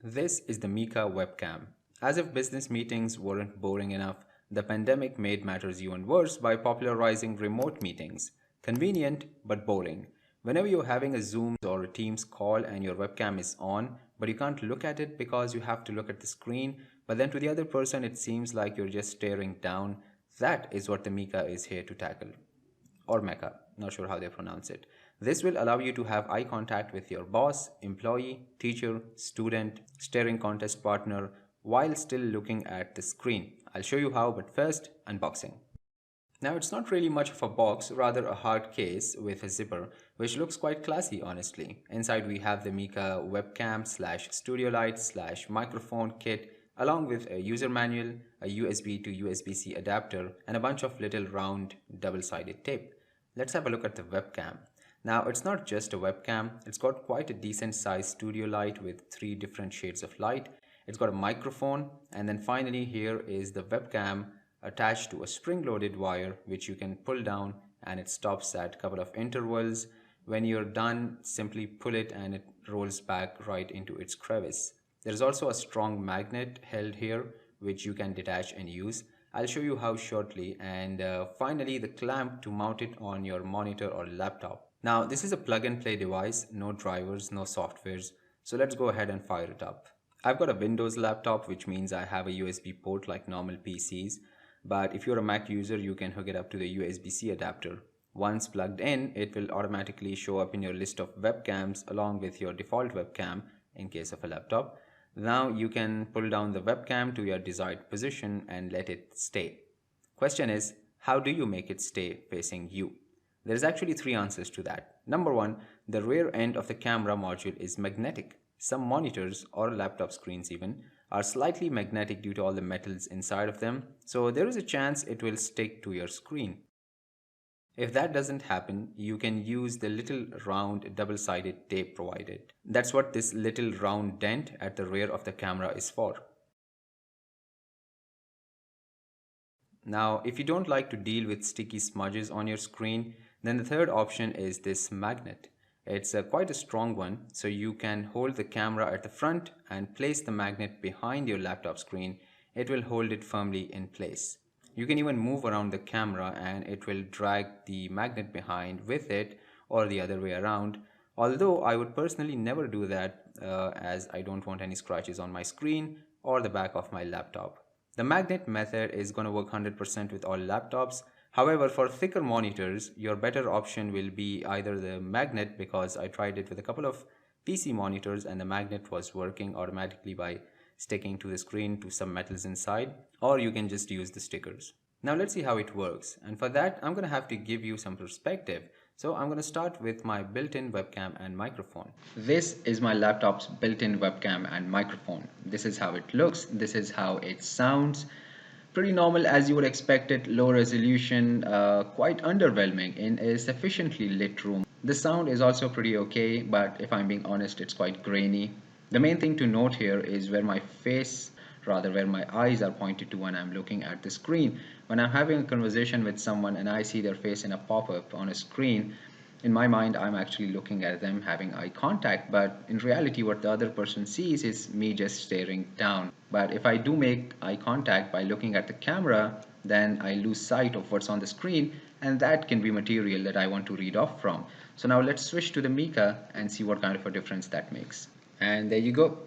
This is the MECA webcam. As if business meetings weren't boring enough, the pandemic made matters even worse by popularizing remote meetings. Convenient, but boring. Whenever you're having a Zoom or a Teams call and your webcam is on, but you can't look at it because you have to look at the screen, but then to the other person it seems like you're just staring down, that is what the MECA is here to tackle, or MECA, not sure how they pronounce it. This will allow you to have eye contact with your boss, employee, teacher, student, staring contest partner while still looking at the screen. I'll show you how, but first, unboxing. Now it's not really much of a box, rather a hard case with a zipper, which looks quite classy honestly. Inside we have the MECA webcam slash studio light slash microphone kit along with a user manual, a USB to USB-C adapter and a bunch of little round double-sided tape. Let's have a look at the webcam. Now it's not just a webcam, it's got quite a decent sized studio light with 3 different shades of light. It's got a microphone, and then finally here is the webcam attached to a spring-loaded wire which you can pull down and it stops at a couple of intervals. When you're done, simply pull it and it rolls back right into its crevice. There's also a strong magnet held here which you can detach and use. I'll show you how shortly. And finally the clamp to mount it on your monitor or laptop. Now this is a plug and play device, no drivers, no softwares. So let's go ahead and fire it up. I've got a Windows laptop, which means I have a USB port like normal PCs. But if you're a Mac user, you can hook it up to the USB-C adapter. Once plugged in, it will automatically show up in your list of webcams along with your default webcam in case of a laptop. Now you can pull down the webcam to your desired position and let it stay. Question is, how do you make it stay facing you? There's actually 3 answers to that. Number 1, the rear end of the camera module is magnetic. Some monitors or laptop screens even are slightly magnetic due to all the metals inside of them, so there is a chance it will stick to your screen. If that doesn't happen, you can use the little round double-sided tape provided. That's what this little round dent at the rear of the camera is for. Now, if you don't like to deal with sticky smudges on your screen, then the third option is this magnet. It's quite a strong one, so you can hold the camera at the front and place the magnet behind your laptop screen. It will hold it firmly in place. You can even move around the camera and it will drag the magnet behind with it, or the other way around. Although I would personally never do that as I don't want any scratches on my screen or the back of my laptop. The magnet method is going to work 100% with all laptops. However, for thicker monitors, your better option will be either the magnet, because I tried it with a couple of PC monitors and the magnet was working automatically by sticking to the screen to some metals inside, or you can just use the stickers. Now let's see how it works, and for that I'm going to have to give you some perspective. So I'm going to start with my built-in webcam and microphone. This is my laptop's built-in webcam and microphone. This is how it looks, this is how it sounds. Pretty normal as you would expect it, low resolution, quite underwhelming in a sufficiently lit room. The sound is also pretty okay, but if I'm being honest, it's quite grainy. The main thing to note here is where my face, rather where my eyes are pointed to when I'm looking at the screen. When I'm having a conversation with someone and I see their face in a pop-up on a screen, in my mind I'm actually looking at them having eye contact, but in reality what the other person sees is me just staring down. But if I do make eye contact by looking at the camera, then I lose sight of what's on the screen, and that can be material that I want to read off from. So now let's switch to the MECA and see what kind of a difference that makes. And there you go.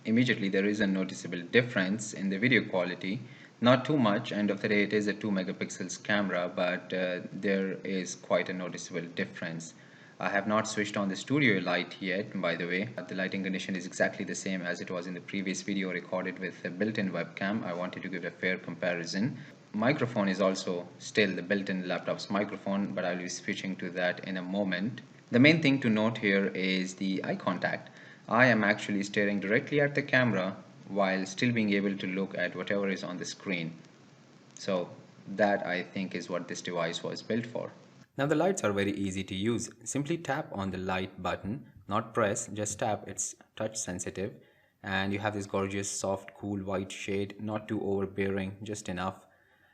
Immediately there is a noticeable difference in the video quality. Not too much, end of the day it is a 2 megapixels camera, but there is quite a noticeable difference. I have not switched on the studio light yet, by the way. The lighting condition is exactly the same as it was in the previous video recorded with the built-in webcam. I wanted to give a fair comparison. Microphone is also still the built-in laptop's microphone, but I'll be switching to that in a moment. The main thing to note here is the eye contact. I am actually staring directly at the camera while still being able to look at whatever is on the screen. So that I think is what this device was built for. Now the lights are very easy to use. Simply tap on the light button, not press, just tap, it's touch sensitive. And you have this gorgeous soft cool white shade, not too overbearing, just enough.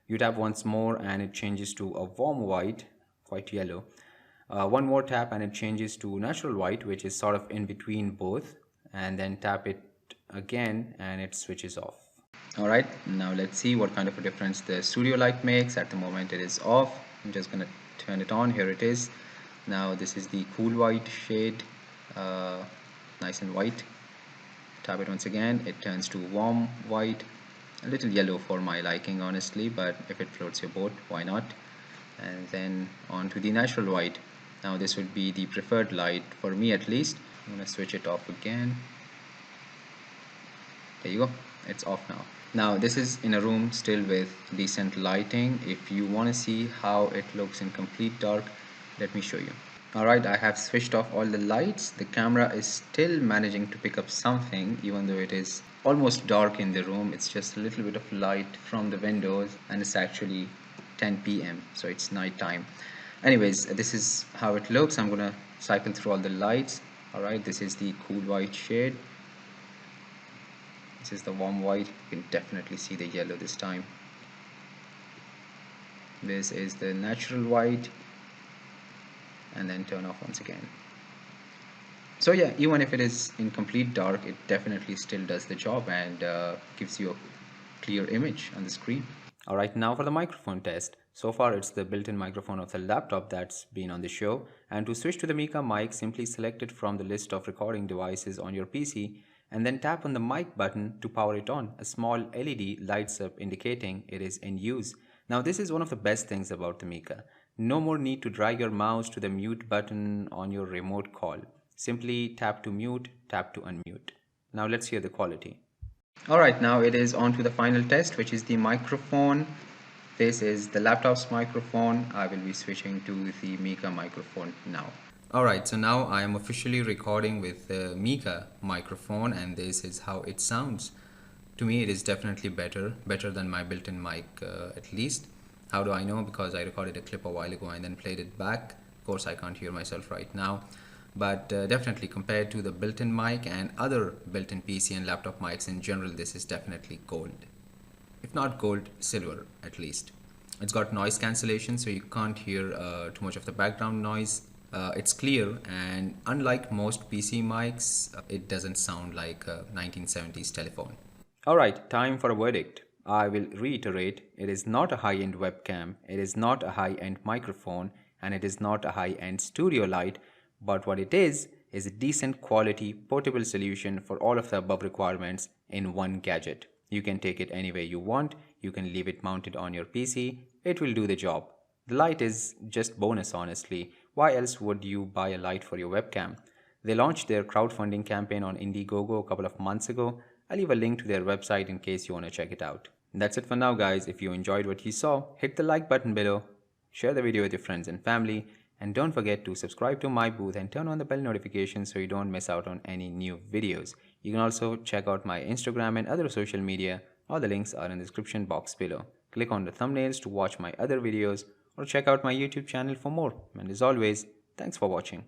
You tap once more and it changes to a warm white, quite yellow. One more tap and it changes to natural white, which is sort of in between both, and then tap it again and it switches off. Alright, now let's see what kind of a difference the studio light makes. At the moment it is off. I'm just gonna turn it on. Here it is. Now this is the cool white shade, nice and white. Tap it once again, it turns to warm white, a little yellow for my liking honestly, but if it floats your boat, why not? And then on to the natural white. Now this would be the preferred light for me at least. I'm gonna switch it off again. There you go, it's off now. Now this is in a room still with decent lighting. If you want to see how it looks in complete dark, let me show you. Alright, I have switched off all the lights. The camera is still managing to pick up something even though it is almost dark in the room. It's just a little bit of light from the windows and it's actually 10 p.m. so it's night time. Anyways, this is how it looks. I'm gonna cycle through all the lights. Alright, this is the cool white shade. This is the warm white. You can definitely see the yellow this time. This is the natural white, and then turn off once again. So yeah, even if it is in complete dark, it definitely still does the job and gives you a clear image on the screen. Alright, now for the microphone test. So far it's the built-in microphone of the laptop that's been on the show, and to switch to the MECA mic, simply select it from the list of recording devices on your PC and then tap on the mic button to power it on. A small LED lights up indicating it is in use. Now this is one of the best things about the MECA. No more need to drag your mouse to the mute button on your remote call. Simply tap to mute, tap to unmute. Now let's hear the quality. Alright, now it is on to the final test, which is the microphone. This is the laptop's microphone. I will be switching to the MECA microphone now. Alright, so now I am officially recording with the MECA microphone and this is how it sounds. To me it is definitely better than my built-in mic at least. How do I know? Because I recorded a clip a while ago and then played it back. Of course I can't hear myself right now, but definitely compared to the built-in mic and other built-in PC and laptop mics in general, this is definitely gold. If not gold, silver at least. It's got noise cancellation so you can't hear too much of the background noise. It's clear, and unlike most PC mics, it doesn't sound like a 1970s telephone. Alright, time for a verdict. I will reiterate, it is not a high-end webcam, it is not a high-end microphone, and it is not a high-end studio light, but what it is a decent quality portable solution for all of the above requirements in one gadget. You can take it anywhere you want, you can leave it mounted on your PC, it will do the job. The light is just bonus honestly. Why else would you buy a light for your webcam? They launched their crowdfunding campaign on Indiegogo a couple of months ago. I'll leave a link to their website in case you want to check it out. That's it for now guys. If you enjoyed what you saw, hit the like button below, share the video with your friends and family, and don't forget to subscribe to MiiBooth and turn on the bell notification so you don't miss out on any new videos. You can also check out my Instagram and other social media. All the links are in the description box below. Click on the thumbnails to watch my other videos or check out my YouTube channel for more. And as always, thanks for watching.